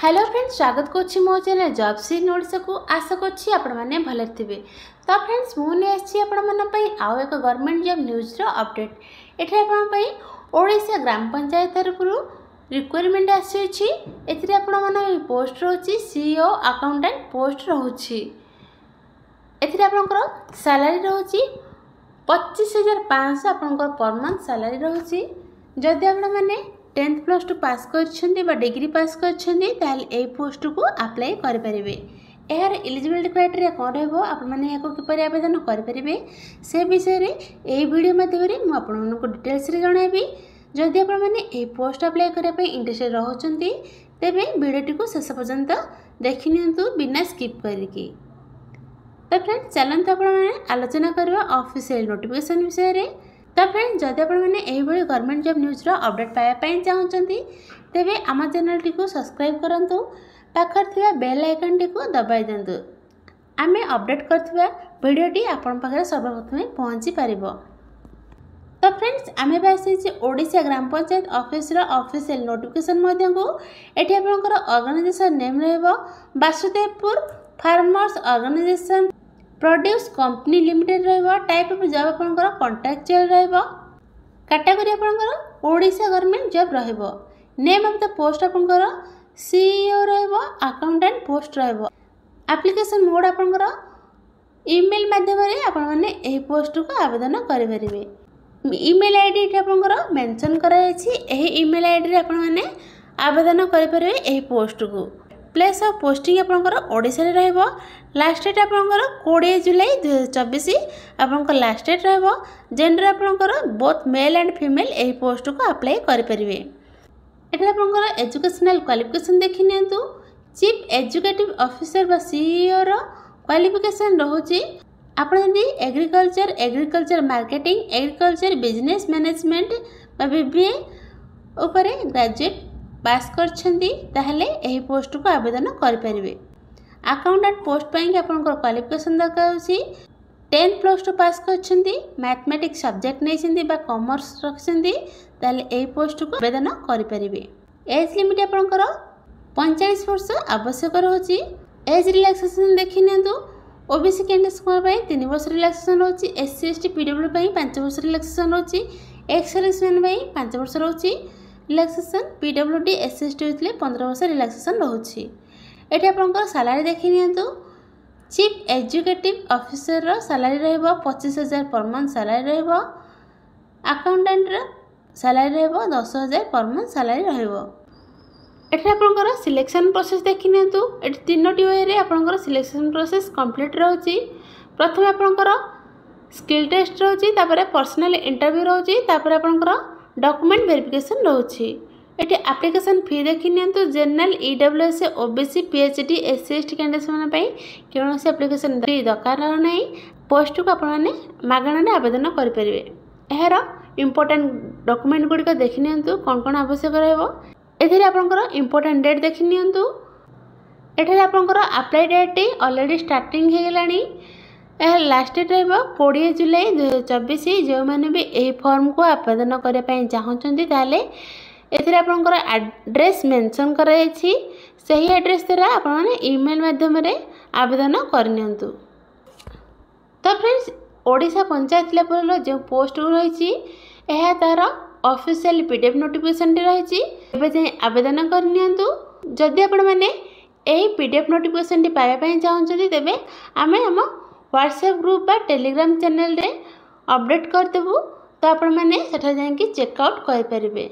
Hello friends, स्वागत करुच्ची मो channel job scene Odisha को। आशा करुच्ची आपण मैंने भले थे। तो फ्रेंड्स मुझे आउ एक गवर्नमेंट जॉब न्यूज अपडेट। ये ओडिशा ग्राम पंचायत तरफ रिक्वायरमेंट आसी। पोस्ट रोची सीईओ अकाउंटेंट पोस्ट रोची। सैलरी रोची 25,500 आपंकर पर मंथ सैलरी रोची। जदि आपने 10th प्लस 2 पास कर डिग्री पास कर पोस्ट को अप्लाई करेंगे। यार एलिजिबिलिटी क्राइटेरिया कौन रही आवेदन करेंगे से विषय में यही वीडियो माध्यम आपको डिटेल्स जनइबी। जदि आपने पोस्ट अप्लाई करने इंटरेस्टेड रोचंती तेबे वीडियोटी को शेष पर्यंत देखि नियंतु बिना स्किप करके। तो फ्रेंड्स चलते आप आलोचना करवा ऑफिशियल नोटिफिकेशन विषय में। तो फ्रेंड्स जदि आपने गवर्नमेंट जॉब न्यूज अपडेट पाइबापी चाहते तेबे आम चैनल टी सब्सक्राइब करूँ, पाखर बेल आइकन टी दबाई दिंतु। आम अपडेट करथिबा वीडियोटी आपण पाखरे सर्वप्रथमे पहुँची पार। तो फ्रेंड्स आम आसी ओडिशा ग्राम पंचायत ऑफिस ऑफिशियल नोटिफिकेशन मध्य को। ये आपंकर ऑर्गेनाइजेशन नेम रहिबो Vasudevpur farmers organisation produce company limited रहिबो। टाइप ऑफ जॉब आपंकर कॉन्ट्रैक्चुअल रहिबो। कैटेगरी आपंकर ओडिशा गवर्नमेंट जॉब रहिबो। नेम ऑफ द पोस्ट आपंकर सीईओ रहिबो अकाउंटेंट पोस्ट रहिबो। एप्लिकेशन मोड आपंकर ईमेल माध्यम रे आपण माने एही पोस्ट को आवेदन करि परिबे। ईमेल आईडी एठी आपंकर मेंशन करा छी। एही ईमेल आईडी रे आपण माने आवेदन करि परिबे एही पोस्ट को। प्लेस ऑफ पोस्टिंग आपंकर ओडिशा रे रहइबो। लास्ट डेट आपंकर 20 जुलाई 2024 आपंकर लास्ट डेट रहइबो। जेंडर आपंकर बोथ मेल एंड फीमेल एही पोस्ट को अप्लाई करि परिबे। एटा आपंकर एजुकेशनल क्वालिफिकेशन देखि नियंतु। चीफ एजुकेटिव ऑफिसर बा सीईओ रो क्वालिफिकेशन रहउची आपण जदि agriculture marketing agriculture business management बा बीबीए ऊपर ग्रेजुएट पास करछंती ताहले एही पोस्ट को आवेदन कर परिबे। अकाउंटेंट पोस्ट पई आपनकर क्वालिफिकेशन दरकार होची 10th प्लस 2 पास करछंती मैथमेटिक्स सब्जेक्ट नेछंती बा कॉमर्स रखछंती ताहले एही पोस्ट को आवेदन कर परिबे। एज लिमिट आपनकर 45 वर्ष आवश्यक रहउची। एज रिलैक्सेशन देखि नियंतु। ओबीसी कैंडिडेट्स पई 3 वर्ष रिलैक्सेशन रहउची। एससी एसटी पीडब्ल्यू पई 5 वर्ष रिलैक्सेशन रहउची। एक्स सर्विसमैन पई 5 वर्ष रहउची रिलैक्सेशन। पीडब्ल्यूडी एसएसटी होते 15 वर्ष रिलैक्सेशन रोचे। ये आपंकर सैलरी देखि नियंतु। चीफ एजुकेटिव ऑफिसर सैलरी रहिबो 25,000 पर मंथ सैलरी रहिबो। अकाउंटेंट सैलरी रहिबो 10,000 पर मंथ सैलरी रहिबो। एठी आपंकर सिलेक्शन प्रोसेस देखि नियंतु। एठी तीनोटी वे रे आपंकर सिलेक्शन प्रोसेस कंप्लीट रहउची। प्रथम आपंकर स्किल टेस्ट रहउची, तापर पर्सनल इंटरव्यू रहउची, तापर आपंकर डॉक्यूमेंट वेरिफिकेशन रोची। एटी एप्लिकेशन फी देखि नियंतु। General EWS OBC PhD SC ST candidates मन पई कोनोसी एप्लिकेशन फी दरकार नै। पोस्ट को आपण माने मागणा आवेदन करि परिबे। एहार इंपोर्टेंट डॉक्यूमेंट गुडी देखि नियंतु कोन कोन आवश्यक रहबो। एथिरे आपनकर इंपोर्टेंट डेट देखि नियंतु। एठारे आपनकर अप्लाई डेट ऑलरेडी स्टार्टिंग हे गेलानी। लास्ट डेट रहिबो 20 जुलाई 2024। जो मैंने भी यही फॉर्म को आवेदन करने चाहते ताले एथिरे आपनकर एड्रेस मेंशन कराई छी। सही एड्रेस द्वारा आपण माने ईमेल माध्यम रे आवेदन करनियंतु। तो फ्रेंड्स ओडिशा पंचायत लेवल जो पोस्ट रही है तार ऑफिशियल पीडीएफ नोटिफिकेशन रही है। आवेदन करनियंतु। जदि आपण माने यही पीडीएफ नोटिफिकेशन पाइबापी चाहते तेबे आमे हम व्हाट्सएप ग्रुप बा टेलीग्राम चैनल रे अपडेट करदेबू। तो आपण माने सेठा जाके चेकआउट कर परिबे।